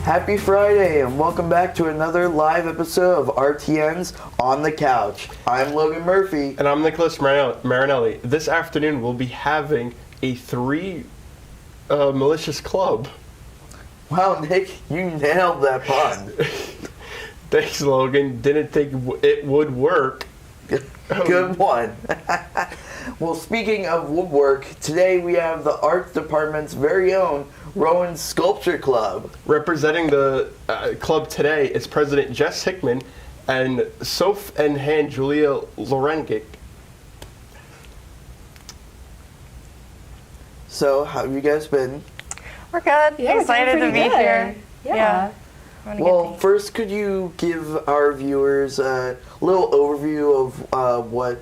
Happy Friday and welcome back to another live episode of RTN's On the Couch. I'm Logan Murphy. And I'm Nicholas Marinelli. This afternoon we'll be having a malicious club. Wow, Nick, you nailed that pun. Thanks, Logan. Didn't think it would work. Good one. Well, speaking of woodwork, today we have the Arts Department's very own Rowan Sculpture Club. Representing the club today is President Jess Hickman and Soph and hand Julia Lorengic. So, how have you guys been? We're good. Yeah, we're Excited doing to be pretty good. here. Yeah. Having a Well, good day. first, could you give our viewers a little overview of what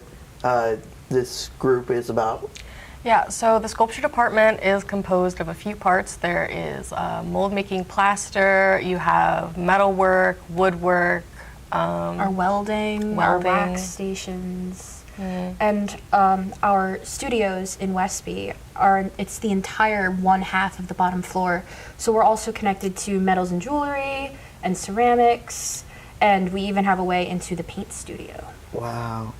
this group is about? Yeah, so the sculpture department is composed of a few parts. There is mold making, plaster, you have metalwork, woodwork, Our welding, our Welding. wax stations, and our studios in Westby it's the entire one half of the bottom floor. So we're also connected to metals and jewelry and ceramics, and we even have a way into the paint studio. Wow.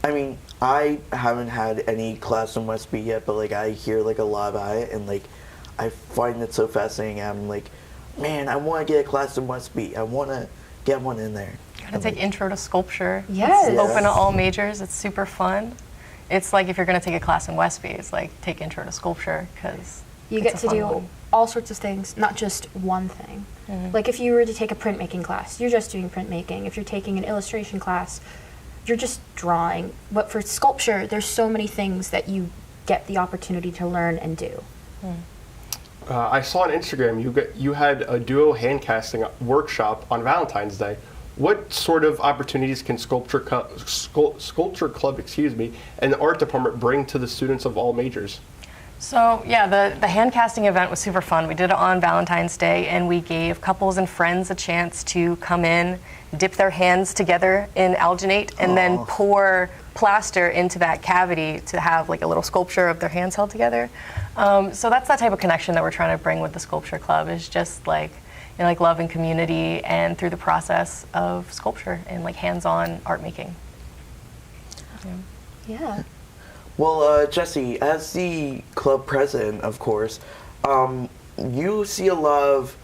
I mean, I haven't had any class in Westby yet, but like I hear like a lot about it, and like I find it so fascinating. I'm like, man, I want to get a class in Westby. I want to get one in there. Gotta take intro to sculpture. Yes. It's open to all majors. It's super fun. It's like if you're gonna take a class in Westby, it's like take intro to sculpture because You get to do all sorts of things, not just one thing. Like if you were to take a printmaking class, you're just doing printmaking. If you're taking an illustration class, you're just drawing. But for sculpture, there's so many things that you get the opportunity to learn and do. I saw on Instagram you had a duo hand casting workshop on Valentine's Day. What sort of opportunities can Sculpture Club, and the art department bring to the students of all majors? So yeah, the hand casting event was super fun. We did it on Valentine's Day, and we gave couples and friends a chance to come in, dip their hands together in alginate, and then pour plaster into that cavity to have like a little sculpture of their hands held together. So that's that type of connection that we're trying to bring with the Sculpture Club, is just like, you know, like love and community, and through the process of sculpture and like hands-on art making. Yeah. Well, Jesse, as the club president, of course, you see a lot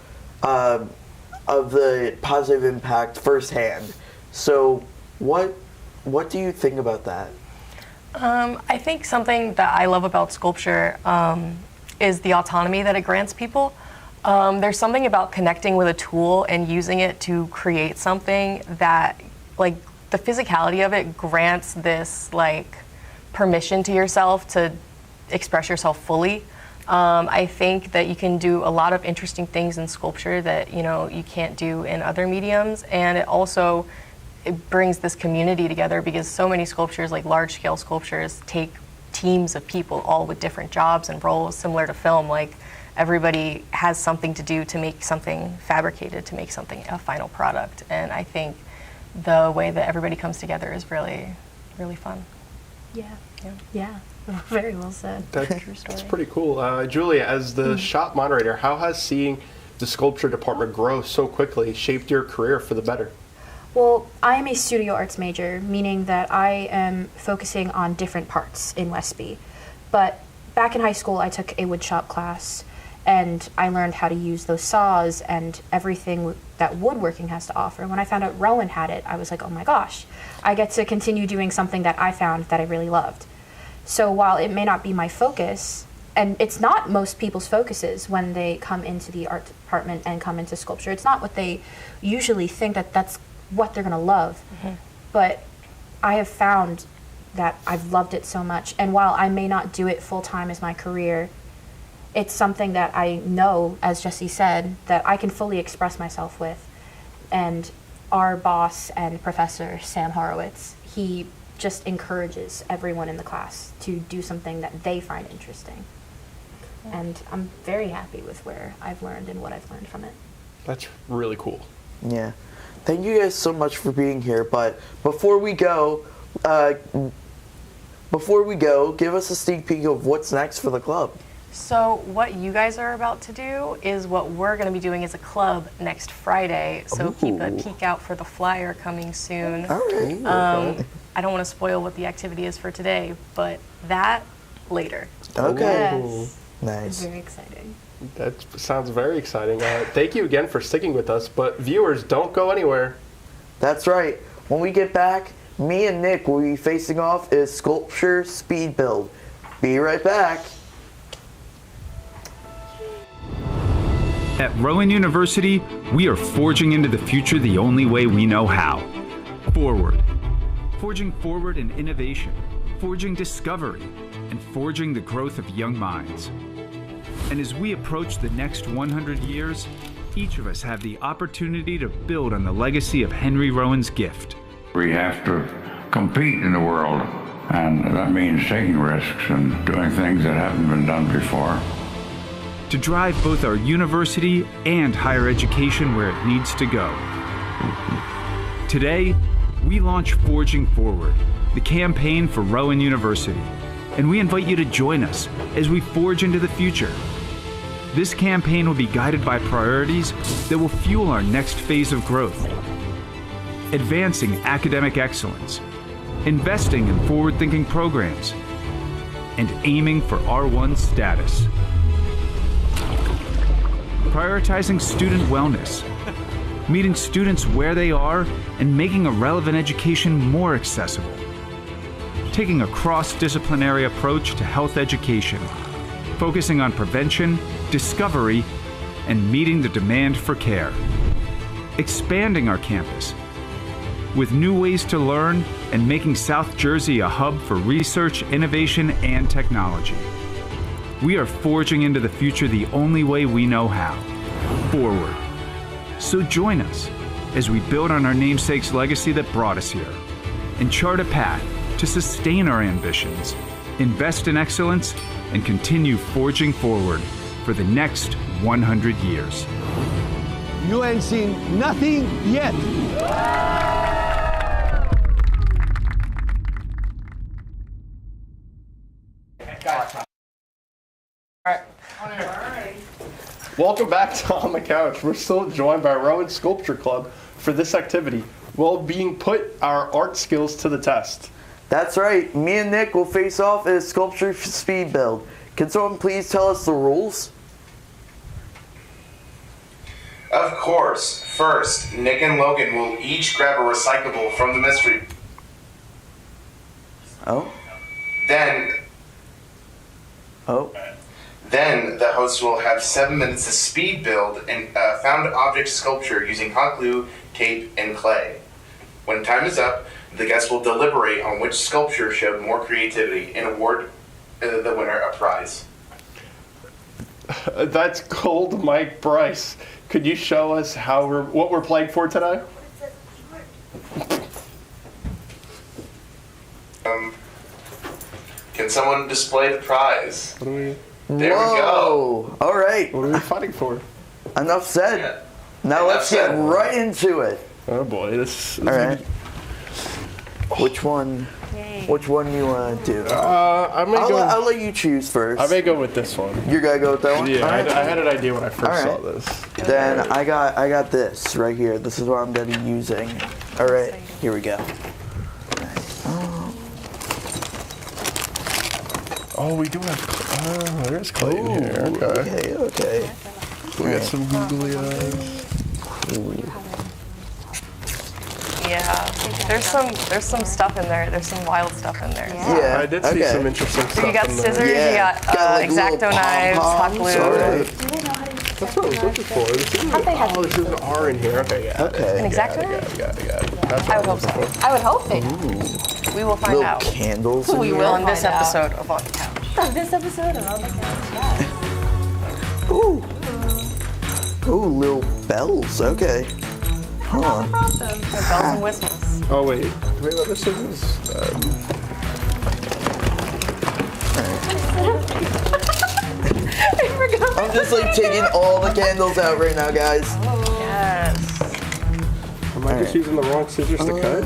of the positive impact firsthand. So, what do you think about that? I think something that I love about sculpture is the autonomy that it grants people. There's something about connecting with a tool and using it to create something that, like, the physicality of it grants this, like, permission to yourself to express yourself fully. I think that you can do a lot of interesting things in sculpture that, you know, you can't do in other mediums, and it brings this community together, because so many sculptures, like large-scale sculptures, take teams of people all with different jobs and roles, similar to film. Like, everybody has something to do to make something fabricated, to make something a final product. And I think the way that everybody comes together is really, really fun. Yeah. Very well said. True That's story. pretty cool. Julia, as the shop moderator, how has seeing the sculpture department grow so quickly shaped your career for the better? Well, I am a studio arts major, meaning that I am focusing on different parts in Westby. But back in high school, I took a woodshop class, and I learned how to use those saws and everything that woodworking has to offer. When I found out Rowan had it, I was like, oh my gosh, I get to continue doing something that I found that I really loved. So while it may not be my focus, and it's not most people's focuses when they come into the art department and come into sculpture, it's not what they usually think that that's what they're going to love. But I have found that I've loved it so much. And while I may not do it full time as my career, it's something that I know, as Jesse said, that I can fully express myself with. And our boss and professor, Sam Horowitz, he just encourages everyone in the class to do something that they find interesting. And I'm very happy with where I've learned and what I've learned from it. That's really cool. Yeah. Thank you guys so much for being here. But before we go, give us a sneak peek of what's next for the club. So what you guys are about to do is what we're going to be doing as a club next Friday. So keep a peek out for the flyer coming soon. All right. I don't want to spoil what the activity is for today, but that later. Okay. Yes. Nice. Very exciting. That sounds very exciting. Thank you again for sticking with us, but viewers, don't go anywhere. That's right. When we get back, me and Nick will be facing off as Sculpture Speed Build. Be right back. At Rowan University, we are forging into the future the only way we know how. Forward. Forging forward in innovation. forging discovery and forging the growth of young minds. And as we approach the next 100 years, each of us have the opportunity to build on the legacy of Henry Rowan's gift. We have to compete in the world, and that means taking risks and doing things that haven't been done before. To drive both our university and higher education where it needs to go. Today, we launch Forging Forward, the campaign for Rowan University, and we invite you to join us as we forge into the future. This campaign will be guided by priorities that will fuel our next phase of growth. Advancing academic excellence, investing in forward-thinking programs, and aiming for R1 status. Prioritizing student wellness, meeting students where they are and making a relevant education more accessible. Taking a cross-disciplinary approach to health education, focusing on prevention, discovery, and meeting the demand for care. Expanding our campus with new ways to learn and making South Jersey a hub for research, innovation, and technology. We are forging into the future the only way we know how, forward. So join us as we build on our namesake's legacy that brought us here and chart a path to sustain our ambitions, invest in excellence, and continue forging forward for the next 100 years. You ain't seen nothing yet. Welcome back to On the Couch. We're still joined by Rowan Sculpture Club for this activity, while being put our art skills to the test. That's right. Me and Nick will face off in a sculpture speed build. Can someone please tell us the rules? Of course. First, Nick and Logan will each grab a recyclable from the mystery. Oh? Then the host will have 7 minutes to speed build and found object sculpture using hot glue, tape, and clay. When time is up, the guests will deliberate on which sculpture showed more creativity and award the winner a prize. That's gold, Mike Bryce. Could you show us what we're playing for today? Can someone display the prize? There we Whoa. go. All right. What are we fighting for? Enough said. Yeah. Now let's get right into it. Oh boy, this All right. Which one? Which one do you want to do? I'll let you choose first. I may go with this one. You're gonna go with that one? Yeah, All right. I had an idea when I first saw this. Then I got this right here. This is what I'm gonna be using. All right, here we go. Oh, we do have. There's clay in here. Okay. Okay. We got some googly eyes. Yeah, there's some stuff in there. There's some wild stuff in there. Yeah. I did see some interesting stuff. So you got in there. scissors, Yeah. you got Got, like, little X-Acto knives, hot glue. pom-poms. All right. That's what I was looking for. Oh, there's an R in here. Okay, yeah. Okay. An X-Acto Got knife? it. That's what I would hope so. I would hope it. We will find Little out. candles. in We here. will. On this Find out. episode of On the Couch. This episode of On the Couch. Ooh. Ooh, little bells. Okay. Huh. Bells and whistles. Oh wait, do we have other scissors? I'm just like taking all the candles out right now, guys. Yes. Am I just using the wrong scissors to cut?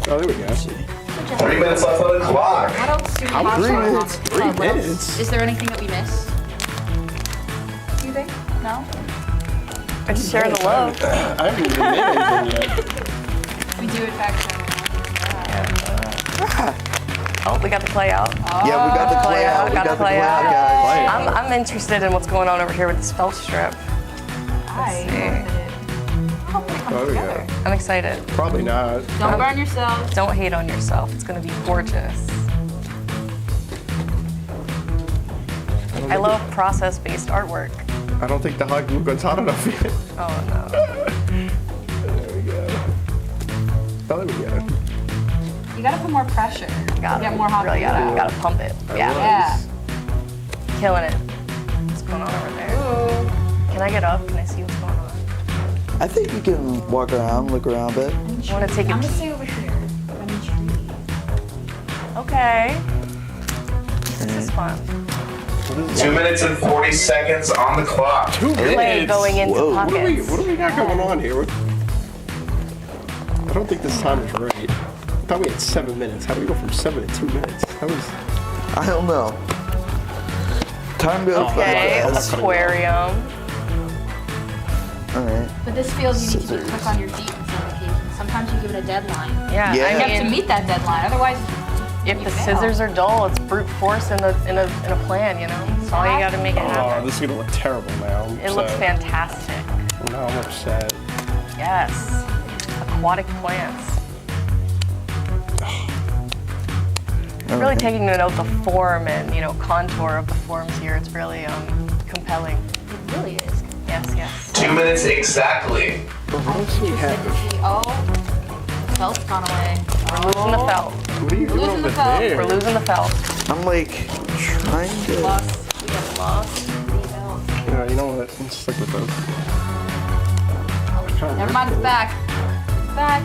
Oh, there we go. 3 minutes left on the clock. What else do we have? 3 minutes. 3 minutes? Is there anything that we missed? Do you think? No? We're just sharing the love. I haven't even made anything yet. We do in fact. Oh, we got the clay out. Yeah, we got the clay out. We got the clay out, guys. I'm interested in what's going on over here with this felt strip. Oh, there we go. I'm excited. Probably not. Don't burn yourself. Don't hate on yourself. It's going to be gorgeous. I love process-based artwork. I don't think the hot glue gun's hot enough yet. Oh, no. There we go. Oh, there we go. You gotta put more pressure. Get more hot. Really gotta pump it. Yeah. Yeah. Killing it. What's going on over there? Ooh. Can I get up? Can I see what's going on? I think you can walk around, look around a bit. I want to take a I'm gonna peek. stay over here. Lemon tree. Okay. This is fun. 2 minutes and 40 seconds on the clock. 2 Play minutes. going into Whoa. pockets. What do we got going on here? I don't think this time is right. I thought we had 7 minutes. How do we go from 7 to 2 minutes? That was. I don't know. Time goes Okay, fast. aquarium. All right. But this feels you need to be Scissors. quick on your feet on some occasions. Sometimes you give it a deadline. Yeah, Yeah. I You have to mean, meet that deadline, otherwise. if you the fail. scissors are dull, it's brute force in a plan. You know, that's all you got to make it Oh, happen. this is gonna look terrible now. I'm It looks upset. fantastic. No, I'm upset. Yes, aquatic plants. Really taking note of the form and contour of the forms here. It's really compelling. It really is. Yes, yes. 2 minutes exactly. What else do we have? Oh, the felt's gone away. We're losing the felt. What are you doing losing over the felt. there? We're losing the felt. I'm like trying to. Lost. We have lost the felt. Yeah, you know what? Let's stick with those. Never mind, it's back. It's back.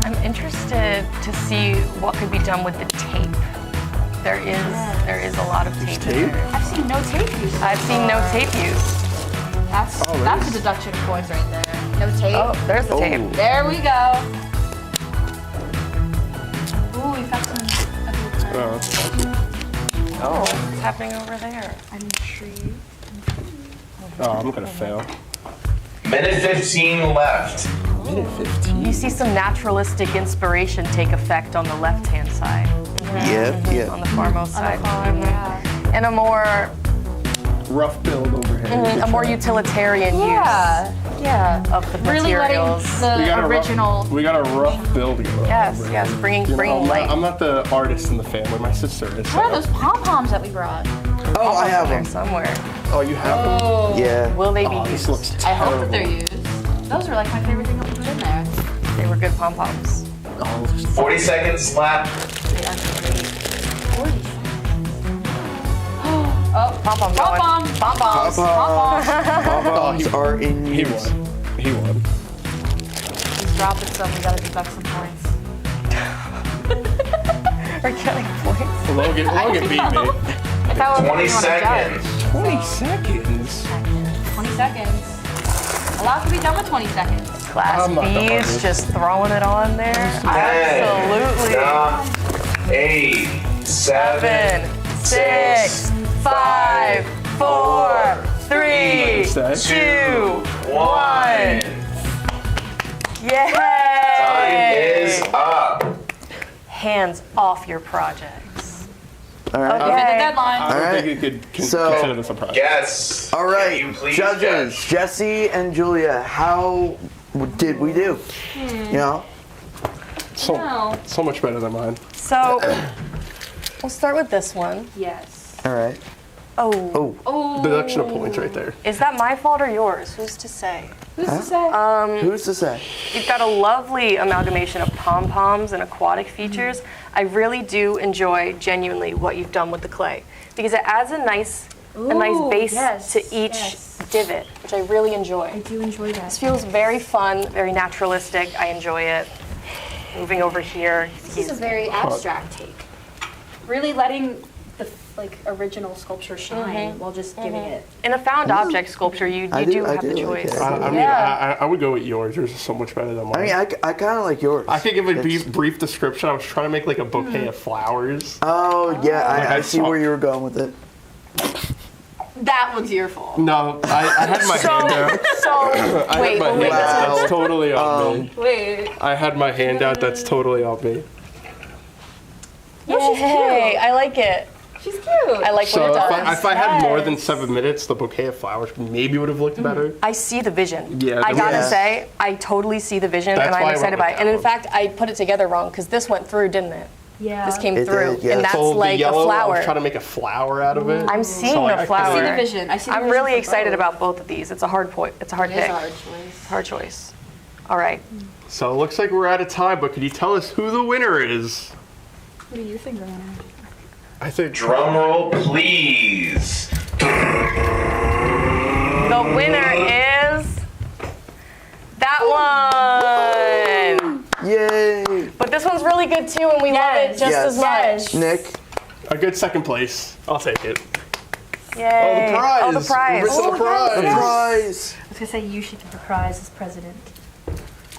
I'm interested to see what could be done with the tape. There is a lot of tape. tape? There. I've seen no tape use. so I've seen no far. tape use. That's a deduction of points right there. No tape. Oh, there's the tape. There we go. Ooh, we found some of your Oh, what's happening over there? I'm intrigued. Oh, I'm gonna fail. Minute 15 left. Minute 15. You see some naturalistic inspiration take effect on the left-hand side. Yeah. On the farmost side. Yeah. And a more Rough build overhead. a more utilitarian Yeah. Yeah. use of the Really letting materials. the original. We got a rough build going. Yes, over yes, here. bringing You know, light. I'm not the artist in the family. My sister is. What are those pom poms that we brought? Oh, I have there them. somewhere. Oh, you have them? Oh. Yeah. Will they be Oh, this used? looks I terrible. hope that they're used. Those are like my favorite thing that we put in there. They were good pom-poms. Oh, 40 seconds left. They are great. 40. Oh, Pom-poms going. Pom-poms. Pom-poms. Pom-poms are in he use. won. He won. He's dropping some. We gotta deduct some points. We're getting points. Logan beat me. If that were 20 seconds. 20 seconds. 20 seconds. A lot can be done with 20 seconds. Class I'm not the B's hardest. just throwing it on there. 10, Absolutely. 9, 8, 7, 6, 5, 4, 3, Say. 2, 1. 1. Time Yay! is up. Hands off your projects. All right. Okay. Over the deadline. I don't Alright. think you could So- consider this a project. Yes. All Can right, you please judges, judge? Jesse and Julia, how did we do? You know, So much better than mine. So, we'll start with this one. Yes. all right. Oh, Oh. Deduction of points right there. is that my fault or yours? Who's to say? Who's to say? Who's to say? You've got a lovely amalgamation of pom-poms and aquatic features. I really do enjoy genuinely what you've done with the clay because it adds a nice Ooh, base yes, to each yes. divot, which I really enjoy. I do enjoy that. This feels very fun, very naturalistic. I enjoy it. Moving over here. This is a very abstract take. Really letting the original sculpture shine while just giving it. In a found object sculpture, you I do do have the like choice. it. I mean, Yeah. I would go with yours. Yours is so much better than mine. I mean, I kind of like yours. I could give a It's- brief description. I was trying to make like a bouquet of flowers. Oh yeah, I I see saw- where you were going with it. That one's your fault. No, I had my hand out. So, wait, My we'll make hand this out. Wow. That's totally on me. Wait. I had my hand out. That's totally on me. Yeah, hey, I like it. She's cute. I like So what it if does. I had more than Yes. 7 minutes, the bouquet of flowers maybe would have looked better. I see the vision. Yeah, I gotta Yeah. say, I totally see the vision, That's and why I'm I excited went by with it. And that in one. fact, I put it together wrong because this went through, didn't it? Yeah. This came It through, did, yeah. and that's So like the yellow, a I flower. was trying to make a flower out of it. I'm seeing So the I flower. I see the vision. I see the I'm vision really for excited both. about both of these. It's a hard point. It's a hard It is pick. a hard choice. Hard choice. All right. So it looks like we're out of time, but could you tell us who the winner is? What do you think, Rowan? I think Drum roll, please. The winner is that one. Yay! But this one's really good too, and we love it just Yes. as much. Nick? a good second place. I'll take it. Yay. Oh, the prize. Oh, the prize. We're missing the prize. The prize! I was gonna say you should get the prize as president.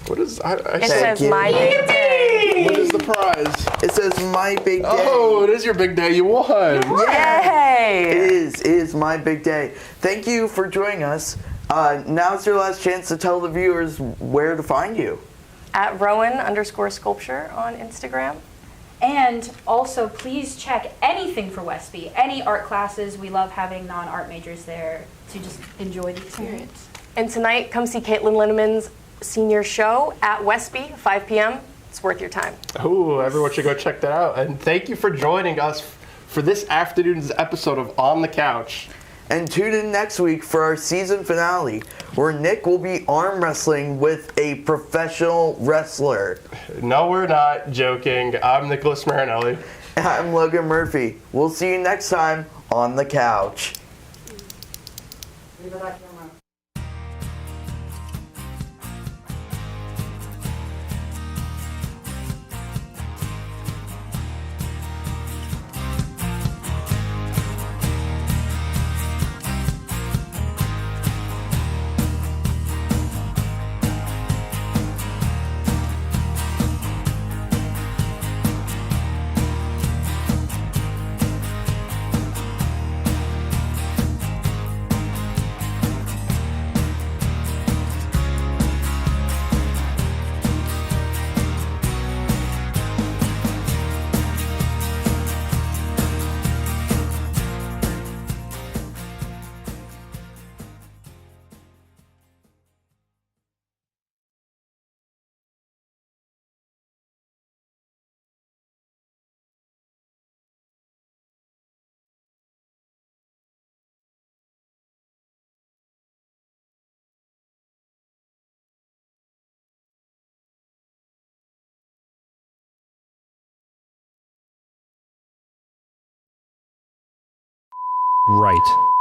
What is? I It said, says you. my big day. what is the prize? It says my big day. Oh, it is your big day. You won. Yay. It is my big day. Thank you for joining us. Now's your last chance to tell the viewers where to find you. At Rowan_sculpture on Instagram. And also, please check anything for Westby. Any art classes. We love having non-art majors there to just enjoy the experience. And tonight, come see Caitlin Linneman's senior show at Westby, 5 p.m. It's worth your time. Oh, everyone should go check that out. And thank you for joining us for this afternoon's episode of On the Couch. And tune in next week for our season finale, where Nick will be arm wrestling with a professional wrestler. No, we're not joking. I'm Nicholas Marinelli. And I'm Logan Murphy. We'll see you next time on the couch. Right.